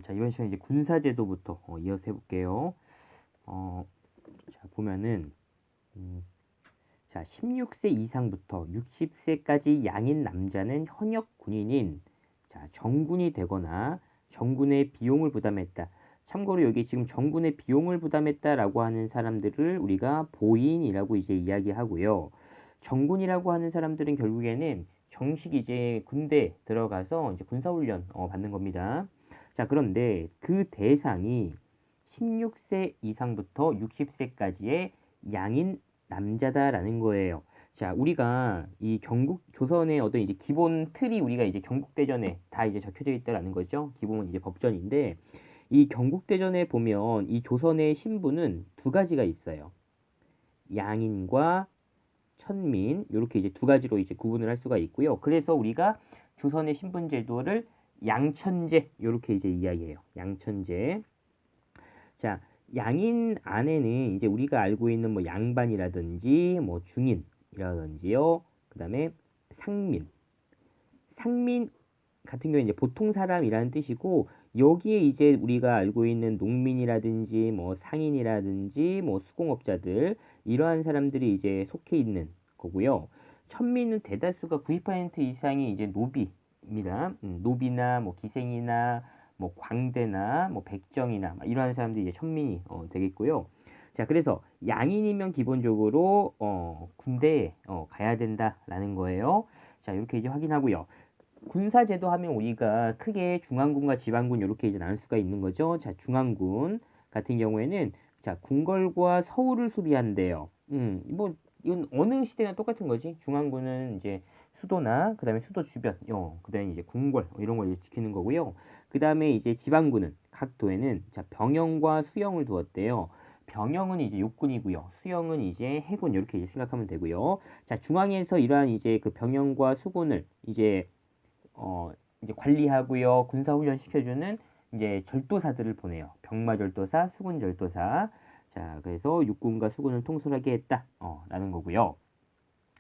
자, 이번 시간 이제 군사제도부터 이어서 해볼게요. 자, 보면은, 자, 16세 이상부터 60세까지 양인 남자는 현역 군인인, 자, 정군이 되거나 정군의 비용을 부담했다. 참고로 여기 지금 정군의 비용을 부담했다라고 하는 사람들을 우리가 보인이라고 이제 이야기하고요. 정군이라고 하는 사람들은 결국에는 정식 이제 군대 들어가서 이제 군사훈련 받는 겁니다. 자, 그런데 그 대상이 16세 이상부터 60세까지의 양인 남자다라는 거예요. 자, 우리가 이 경국 조선의 어떤 이제 기본 틀이 우리가 이제 경국대전에 다 이제 적혀져 있다라는 거죠. 기본은 이제 법전인데 이 경국대전에 보면 이 조선의 신분은 두 가지가 있어요. 양인과 천민 이렇게 이제 두 가지로 이제 구분을 할 수가 있고요. 그래서 우리가 조선의 신분 제도를 양천제 이렇게 이제 이야기해요. 양천제. 자, 양인 안에는 이제 우리가 알고 있는 뭐 양반이라든지 뭐 중인이라든지요. 그다음에 상민. 상민 같은 경우에 이제 보통 사람이라는 뜻이고 여기에 이제 우리가 알고 있는 농민이라든지 뭐 상인이라든지 뭐 수공업자들 이러한 사람들이 이제 속해 있는 거고요. 천민은 대다수가 90% 이상이 이제 노비입니다. 노비나 뭐 기생이나 뭐 광대나 뭐 백정이나 이러한 사람들이 이제 천민이 되겠고요. 자, 그래서 양인이면 기본적으로 군대에 가야 된다라는 거예요. 자, 이렇게 이제 확인하고요. 군사제도 하면 우리가 크게 중앙군과 지방군 이렇게 이제 나눌 수가 있는 거죠. 자, 중앙군 같은 경우에는 자, 궁궐과 서울을 수비한대요. 뭐 이건 어느 시대나 똑같은 거지. 중앙군은 이제 수도나 그다음에 수도 주변, 그다음에 이제 궁궐 이런 걸 이제 지키는 거고요. 그다음에 이제 지방군은 각 도에는 자, 병영과 수영을 두었대요. 병영은 이제 육군이고요. 수영은 이제 해군 이렇게 이제 생각하면 되고요. 자, 중앙에서 이러한 이제 그 병영과 수군을 이제 관리하고요. 군사훈련 시켜주는 이제 절도사들을 보내요. 병마절도사, 수군절도사. 자, 그래서 육군과 수군을 통솔하게 했다. 라는 거고요.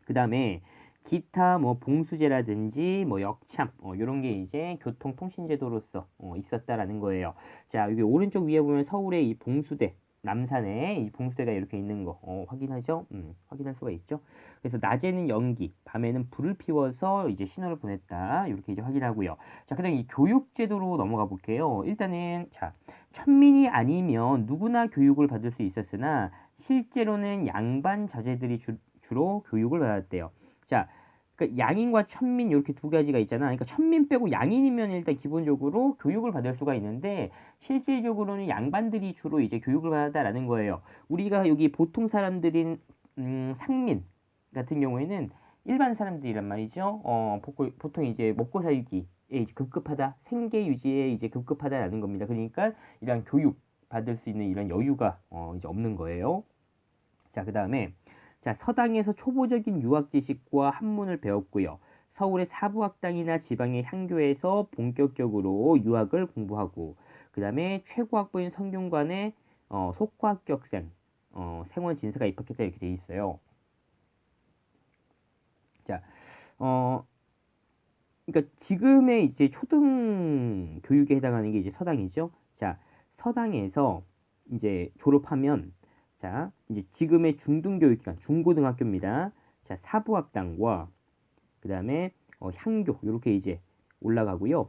그 다음에 기타 뭐 봉수제라든지 뭐 역참 이런 게 이제 교통통신제도로서 있었다라는 거예요. 자, 여기 오른쪽 위에 보면 서울의 이 봉수대 남산에 이 봉수대가 이렇게 있는 거 확인하죠? 확인할 수가 있죠. 그래서 낮에는 연기, 밤에는 불을 피워서 이제 신호를 보냈다. 이렇게 이제 확인하고요. 자, 그다음 이 교육제도로 넘어가 볼게요. 일단은 자, 천민이 아니면 누구나 교육을 받을 수 있었으나 실제로는 양반 자제들이 주로 교육을 받았대요. 자, 그러니까 양인과 천민 이렇게 두 가지가 있잖아. 그러니까 천민 빼고 양인이면 일단 기본적으로 교육을 받을 수가 있는데 실질적으로는 양반들이 주로 이제 교육을 받았다라는 거예요. 우리가 여기 보통 사람들인 상민 같은 경우에는 일반 사람들이란 말이죠. 보통 이제 먹고 살기에 이제 급급하다, 생계 유지에 이제 급급하다라는 겁니다. 그러니까 이런 교육 받을 수 있는 이런 여유가 이제 없는 거예요. 자, 그 다음에 자, 서당에서 초보적인 유학 지식과 한문을 배웠고요. 서울의 사부학당이나 지방의 향교에서 본격적으로 유학을 공부하고 그 다음에 최고학부인 성균관의 속과 합격생 생원 진사가 입학했다 이렇게 돼 있어요. 자, 어, 그러니까 지금의 이제 초등 교육에 해당하는 게 이제 서당이죠. 자, 서당에서 이제 졸업하면 자, 이제 지금의 중등교육기관, 중고등학교입니다. 자, 사부학당과 그다음에 향교 이렇게 이제 올라가고요.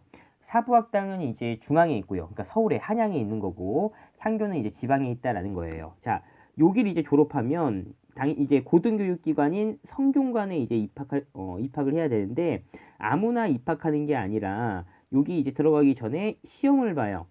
사부학당은 이제 중앙에 있고요. 그러니까 서울의 한양에 있는 거고 향교는 이제 지방에 있다라는 거예요. 자, 여기를 이제 졸업하면 이제 고등교육기관인 성균관에 이제 입학을 해야 되는데 아무나 입학하는 게 아니라 여기 이제 들어가기 전에 시험을 봐요.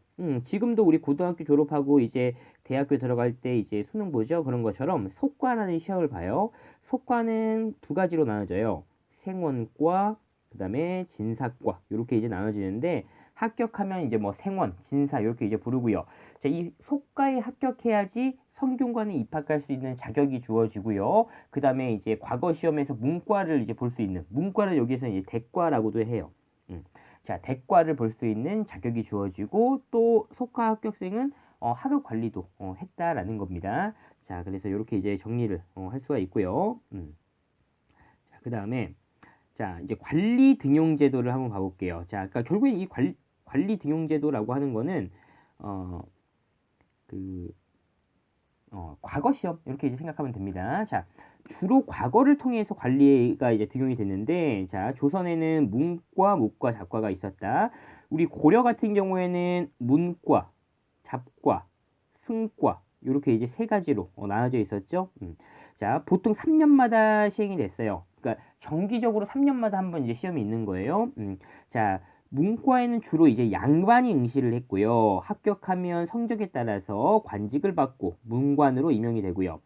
지금도 우리 고등학교 졸업하고 이제 대학교 들어갈 때 이제 수능 보죠. 그런 것처럼 속과라는 시험을 봐요. 속과는 두 가지로 나눠져요. 생원과 그다음에 진사과 이렇게 이제 나눠지는데 합격하면 이제 뭐 생원, 진사 이렇게 이제 부르고요. 자, 이 속과에 합격해야지 성균관에 입학할 수 있는 자격이 주어지고요. 그다음에 이제 과거 시험에서 문과를 이제 볼 수 있는 문과를 여기서 이제 대과라고도 해요. 자, 대과를 볼 수 있는 자격이 주어지고 또 속과 합격생은 학업 관리도 했다라는 겁니다. 자, 그래서 이렇게 이제 정리를 할 수가 있고요. 자, 그다음에 자, 이제 관리 등용 제도를 한번 봐볼게요. 자, 그러니까 결국에 이 관리 등용제도라고 하는 거는 과거 시험 이렇게 이제 생각하면 됩니다. 자, 주로 과거를 통해서 관리가 이제 등용이 됐는데, 자, 조선에는 문과, 목과, 잡과가 있었다. 우리 고려 같은 경우에는 문과, 잡과, 승과 이렇게 이제 세 가지로 나눠져 있었죠. 자, 보통 3년마다 시행이 됐어요. 그러니까 정기적으로 3년마다 한번 이제 시험이 있는 거예요. 자, 문과에는 주로 이제 양반이 응시를 했고요. 합격하면 성적에 따라서 관직을 받고 문관으로 임용이 되고요.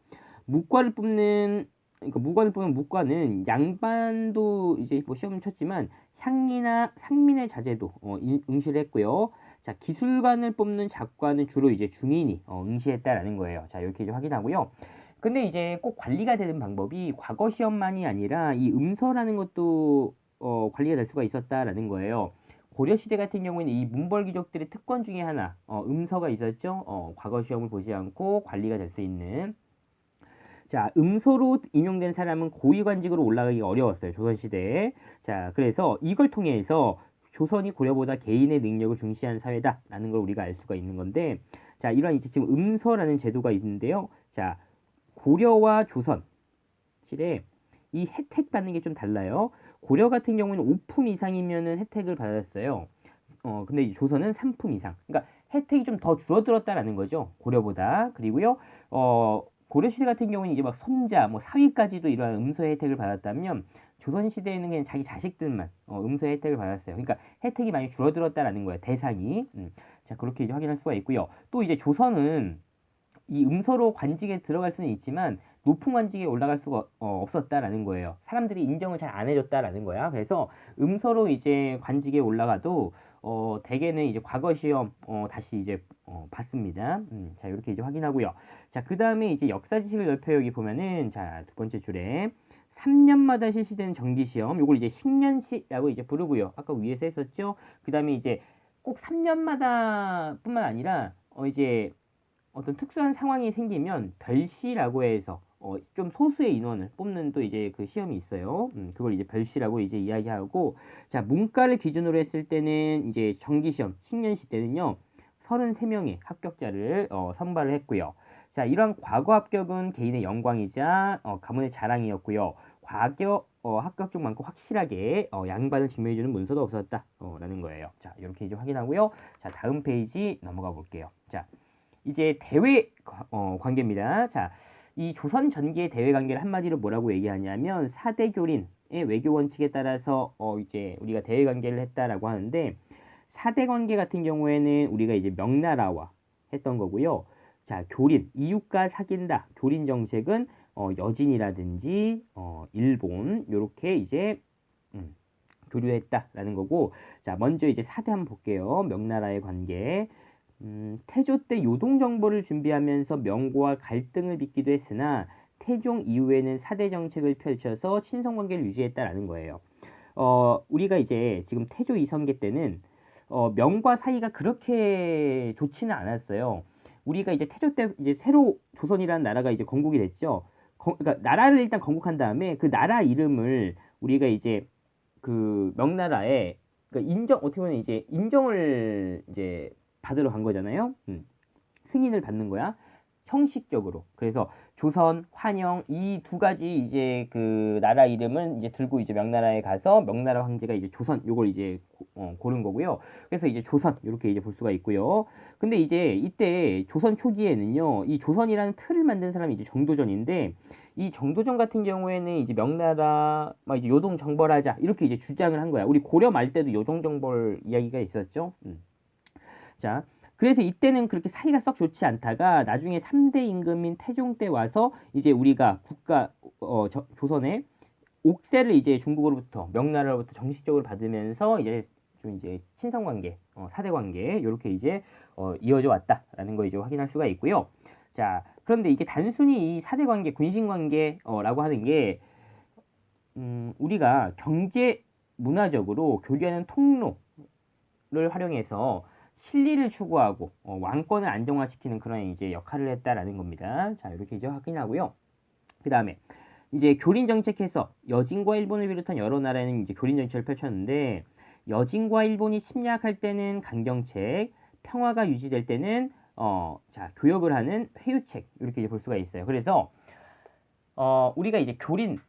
무과를 뽑는 그러니까 무과를 뽑는 무과는 양반도 이제 뭐 시험을 쳤지만 향리나 상민의 자제도 응시를 했고요. 자, 기술관을 뽑는 작과는 주로 이제 중인이 응시했다라는 거예요. 자, 이렇게 이제 확인하고요. 근데 이제 꼭 관리가 되는 방법이 과거 시험만이 아니라 이 음서라는 것도 관리가 될 수가 있었다라는 거예요. 고려시대 같은 경우에는 이 문벌귀족들의 특권 중에 하나, 음서가 있었죠. 과거 시험을 보지 않고 관리가 될 수 있는. 자, 음서로 임용된 사람은 고위관직으로 올라가기 어려웠어요. 조선시대에. 자, 그래서 이걸 통해서 조선이 고려보다 개인의 능력을 중시한 사회다라는 걸 우리가 알 수가 있는 건데, 자, 이런 이제 지금 음서라는 제도가 있는데요. 자, 고려와 조선 시대에 이 혜택 받는 게 좀 달라요. 고려 같은 경우는 5품 이상이면은 혜택을 받았어요. 근데 이제 조선은 3품 이상. 그러니까 혜택이 좀 더 줄어들었다라는 거죠. 고려보다. 그리고요, 고려시대 같은 경우는 이제 막 손자, 뭐 사위까지도 이러한 음서의 혜택을 받았다면, 조선시대에는 그냥 자기 자식들만 음서의 혜택을 받았어요. 그러니까 혜택이 많이 줄어들었다라는 거예요. 대상이. 자, 그렇게 이제 확인할 수가 있고요. 또 이제 조선은 이 음서로 관직에 들어갈 수는 있지만 높은 관직에 올라갈 수가 없었다라는 거예요. 사람들이 인정을 잘 안 해줬다라는 거야. 그래서 음서로 이제 관직에 올라가도 대개는 이제 과거 시험 다시 이제 봤습니다. 자, 이렇게 이제 확인하고요. 자, 그 다음에 이제 역사 지식을 넓혀 여기 보면은, 자, 두 번째 줄에 3년마다 실시되는 정기시험, 요걸 이제 식년시라고 이제 부르고요. 아까 위에서 했었죠. 그 다음에 이제 꼭 3년마다 뿐만 아니라 이제 어떤 특수한 상황이 생기면 별시라고 해서 좀 소수의 인원을 뽑는 또 이제 그 시험이 있어요. 그걸 이제 별시라고 이제 이야기하고, 자, 문과를 기준으로 했을 때는 이제 정기시험 10년시 때는요 33명의 합격자를 선발을 했고요. 자, 이러한 과거 합격은 개인의 영광이자 가문의 자랑이었고요. 과거 합격증만큼 확실하게 양반을 증명해주는 문서도 없었다라는 거예요. 자, 이렇게 이제 확인하고요. 자, 다음 페이지 넘어가 볼게요. 자, 이제 대외 관계입니다. 자, 이 조선 전기의 대외 관계를 한마디로 뭐라고 얘기하냐면 사대교린의 외교 원칙에 따라서 이제 우리가 대외 관계를 했다라고 하는데, 사대 관계 같은 경우에는 우리가 이제 명나라와 했던 거고요. 자, 교린, 이웃과 사귄다. 교린 정책은 여진이라든지 일본 요렇게 이제 교류했다라는 거고, 자, 먼저 이제 사대 한번 볼게요. 명나라의 관계. 태조 때 요동 정보를 준비하면서 명고와 갈등을 빚기도 했으나 태종 이후에는 사대 정책을 펼쳐서 친선 관계를 유지했다라는 거예요. 우리가 이제 지금 태조 이성계 때는 명과 사이가 그렇게 좋지는 않았어요. 우리가 이제 태조 때 이제 새로 조선이라는 나라가 이제 건국이 됐죠. 그러니까 나라를 일단 건국한 다음에 그 나라 이름을 우리가 이제 그 명나라에 그러니까 어떻게 보면 이제 인정을 이제 받으러 간 거잖아요. 승인을 받는 거야. 형식적으로. 그래서 조선, 환영 이 두 가지 이제 그 나라 이름은 이제 들고 이제 명나라에 가서 명나라 황제가 이제 조선 요걸 이제 고른 거고요. 그래서 이제 조선 이렇게 이제 볼 수가 있고요. 근데 이제 이때 조선 초기에는요, 이 조선이라는 틀을 만든 사람이 이제 정도전인데, 이 정도전 같은 경우에는 이제 명나라 막 이제 요동 정벌하자 이렇게 이제 주장을 한 거야. 우리 고려 말 때도 요동 정벌 이야기가 있었죠. 자, 그래서 이때는 그렇게 사이가 썩 좋지 않다가 나중에 3대 임금인 태종 때 와서 이제 우리가 조선에 옥세를 이제 중국으로부터 명나라로부터 정식적으로 받으면서 이제 좀 이제 친선 관계, 사대 관계 이렇게 이제 이어져 왔다라는 거 이제 확인할 수가 있고요. 자, 그런데 이게 단순히 이 사대 관계, 군신 관계라고 하는 게 우리가 경제 문화적으로 교류하는 통로를 활용해서 실리를 추구하고 왕권을 안정화시키는 그런 이제 역할을 했다라는 겁니다. 자, 이렇게 이제 확인하고요. 그 다음에 이제 교린 정책에서 여진과 일본을 비롯한 여러 나라는 이제 교린 정책을 펼쳤는데, 여진과 일본이 침략할 때는 강경책, 평화가 유지될 때는 자, 교역을 하는 회유책 이렇게 이제 볼 수가 있어요. 그래서 우리가 이제 교린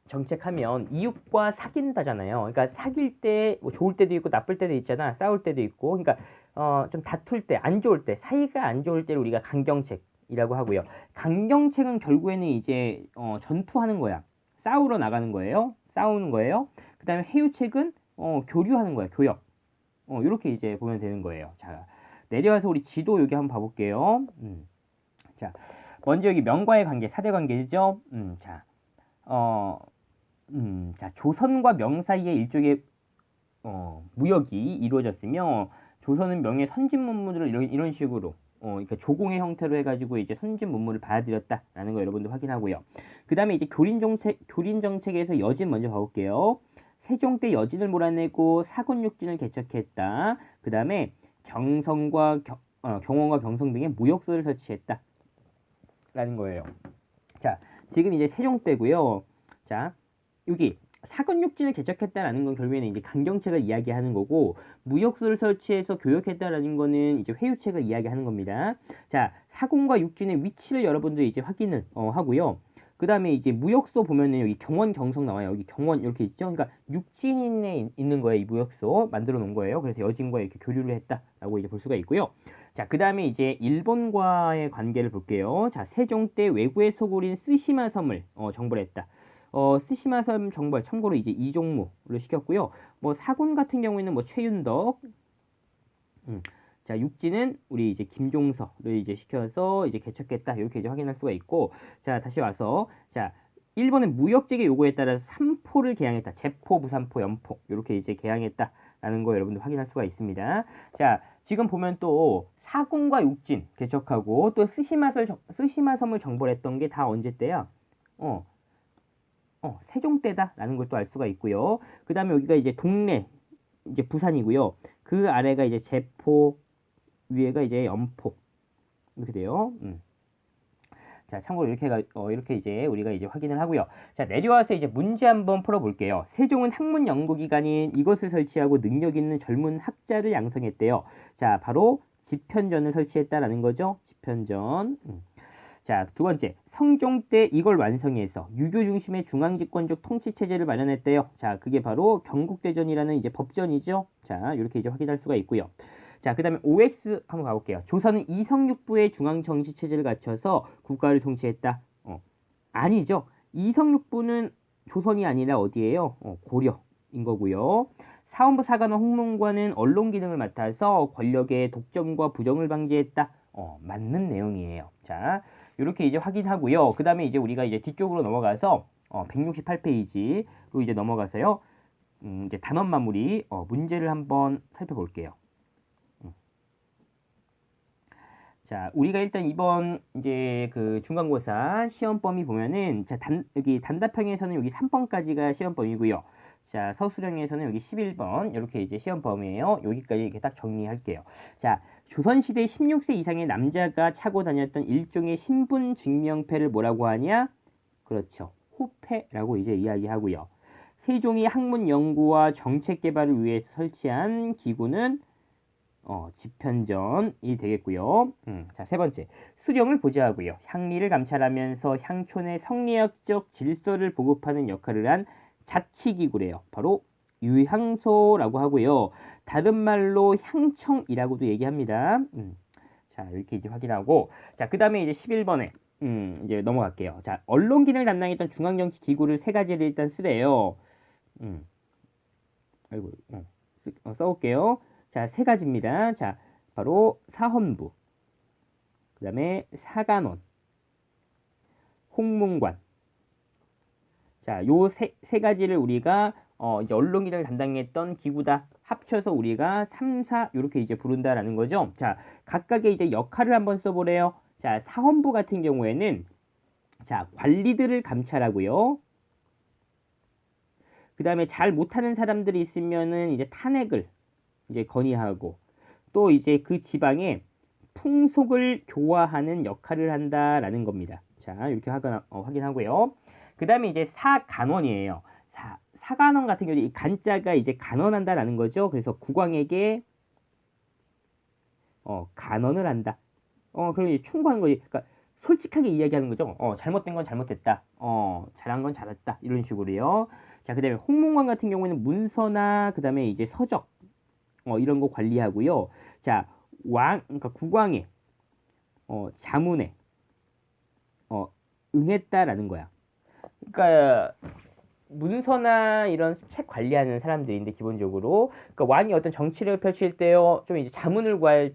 정책하면 이웃과 사귄다잖아요. 그러니까 사귈 때 뭐 좋을 때도 있고 나쁠 때도 있잖아. 싸울 때도 있고. 그러니까 좀 다툴 때, 안 좋을 때, 사이가 안 좋을 때를 우리가 강경책이라고 하고요. 강경책은 결국에는 이제 전투하는 거야. 싸우러 나가는 거예요. 싸우는 거예요. 그다음에 해유책은 교류하는 거야. 교역. 이렇게 이제 보면 되는 거예요. 자, 내려와서 우리 지도 여기 한번 봐볼게요. 자, 먼저 여기 명과의 관계, 사대 관계죠. 자, 자, 조선과 명 사이에 일종의 무역이 이루어졌으며 조선은 명의 선진 문물을 이런 식으로 그러니까 조공의 형태로 해가지고 이제 선진 문물을 받아들였다라는 거 여러분들 확인하고요. 그 다음에 이제 교린 정책에서 여진 먼저 봐볼게요. 세종 때 여진을 몰아내고 사군육진을 개척했다. 그 다음에 경원과 경성 등의 무역소를 설치했다. 라는 거예요. 자, 지금 이제 세종 때고요. 자, 여기 사군육진을 개척했다라는 건 결국에는 이제 강경책을 이야기하는 거고 무역소를 설치해서 교역했다라는 거는 이제 회유책을 이야기하는 겁니다. 자, 사군과 육진의 위치를 여러분들이 이제 확인을 하고요. 그 다음에 이제 무역소 보면은 여기 경원 경성 나와요. 여기 경원 이렇게 있죠. 그러니까 육진에 있는 거예요. 이 무역소 만들어 놓은 거예요. 그래서 여진과 이렇게 교류를 했다라고 이제 볼 수가 있고요. 자, 그 다음에 이제 일본과의 관계를 볼게요. 자, 세종 때 외구의 소굴인 쓰시마 섬을 정벌 했다. 쓰시마 섬 정벌 참고로 이제 이종무를 시켰고요. 뭐 사군 같은 경우에는 뭐 최윤덕, 자, 육지는 우리 이제 김종서를 이제 시켜서 이제 개척했다. 이렇게 이제 확인할 수가 있고, 자, 다시 와서, 자, 일본의 무역제계 요구에 따라서 3포를 개항했다. 제포, 부산포, 연포. 이렇게 이제 개항했다라는 거 여러분들 확인할 수가 있습니다. 자, 지금 보면 또 사군과 육진 개척하고 또 쓰시마 섬을 정벌했던 게 다 언제 때야? 세종 때다라는 걸 또 알 수가 있고요. 그 다음에 여기가 이제 동래, 이제 부산이고요. 그 아래가 이제 제포, 위에가 이제 연포 이렇게 돼요. 자, 참고로 이렇게 이제 우리가 이제 확인을 하고요. 자, 내려와서 이제 문제 한번 풀어볼게요. 세종은 학문 연구기관인 이것을 설치하고 능력 있는 젊은 학자를 양성했대요. 자, 바로 집현전을 설치했다라는 거죠. 집현전. 자, 두 번째. 성종 때 이걸 완성해서 유교 중심의 중앙집권적 통치체제를 마련했대요. 자, 그게 바로 경국대전이라는 이제 법전이죠. 자, 이렇게 이제 확인할 수가 있고요. 자, 그 다음에 OX 한번 가볼게요. 조선은 이성육부의 중앙정치체제를 갖춰서 국가를 통치했다. 아니죠. 이성육부는 조선이 아니라 어디예요? 고려인 거고요. 사원부 사관원 홍문관은 언론 기능을 맡아서 권력의 독점과 부정을 방지했다. 맞는 내용이에요. 자, 이렇게 이제 확인하고요. 그 다음에 이제 우리가 이제 뒤쪽으로 넘어가서 168페이지로 이제 넘어가서요. 이제 단원 마무리 문제를 한번 살펴볼게요. 자, 우리가 일단 이번 이제 그 중간고사 시험 범위 보면은 자, 여기 단답형에서는 여기 3번까지가 시험 범위고요. 자, 서술형에서는 여기 11번 이렇게 이제 시험 범위예요. 여기까지 이렇게 딱 정리할게요. 자, 조선시대 16세 이상의 남자가 차고 다녔던 일종의 신분 증명패를 뭐라고 하냐? 그렇죠. 호패라고 이제 이야기하고요. 세종이 학문 연구와 정책 개발을 위해서 설치한 기구는 집현전이 되겠고요. 자, 세 번째. 수령을 보좌하고요. 향리를 감찰하면서 향촌의 성리학적 질서를 보급하는 역할을 한 자치기구래요. 바로 유향소라고 하고요. 다른 말로 향청이라고도 얘기합니다. 자, 이렇게 이제 확인하고. 자, 그 다음에 이제 11번에, 이제 넘어갈게요. 자, 언론 기능을 담당했던 중앙정치 기구를 세 가지를 일단 쓰래요. 아이고, 써올게요. 자, 세 가지입니다. 자, 바로 사헌부, 그 다음에 사간원, 홍문관. 자, 요 세 가지를 우리가 이제 언론 기능을 담당했던 기구다. 합쳐서 우리가 3, 4 이렇게 이제 부른다라는 거죠. 자, 각각의 이제 역할을 한번 써보래요. 자, 사헌부 같은 경우에는 자, 관리들을 감찰하고요. 그 다음에 잘 못하는 사람들이 있으면은 이제 탄핵을 이제 건의하고 또 이제 그 지방의 풍속을 교화하는 역할을 한다라는 겁니다. 자, 이렇게 확인하고요. 그 다음에 이제 사간원이에요. 사간원 같은 경우에 이 간자가 이제 간언한다라는 거죠. 그래서 국왕에게 간언을 한다. 그럼 충고하는 거지. 그러니까 솔직하게 이야기하는 거죠. 잘못된 건 잘못됐다. 잘한 건 잘했다. 이런 식으로요. 자, 그다음에 홍문관 같은 경우에는 문서나 그다음에 이제 서적 이런 거 관리하고요. 자, 그러니까 국왕의 자문에 응했다라는 거야. 그러니까 문서나 이런 책 관리하는 사람들인데 기본적으로 그러니까 왕이 어떤 정치를 펼칠 때요 좀 이제 자문을 구할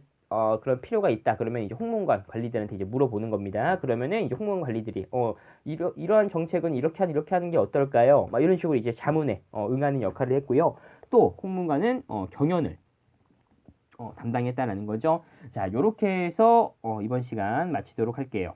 그런 필요가 있다. 그러면 이제 홍문관 관리들한테 이제 물어보는 겁니다. 그러면은 이제 홍문관 관리들이 이러한 정책은 이렇게 하는 게 어떨까요? 막 이런 식으로 이제 자문에 응하는 역할을 했고요. 또 홍문관은 경연을 담당했다라는 거죠. 자, 요렇게 해서 이번 시간 마치도록 할게요.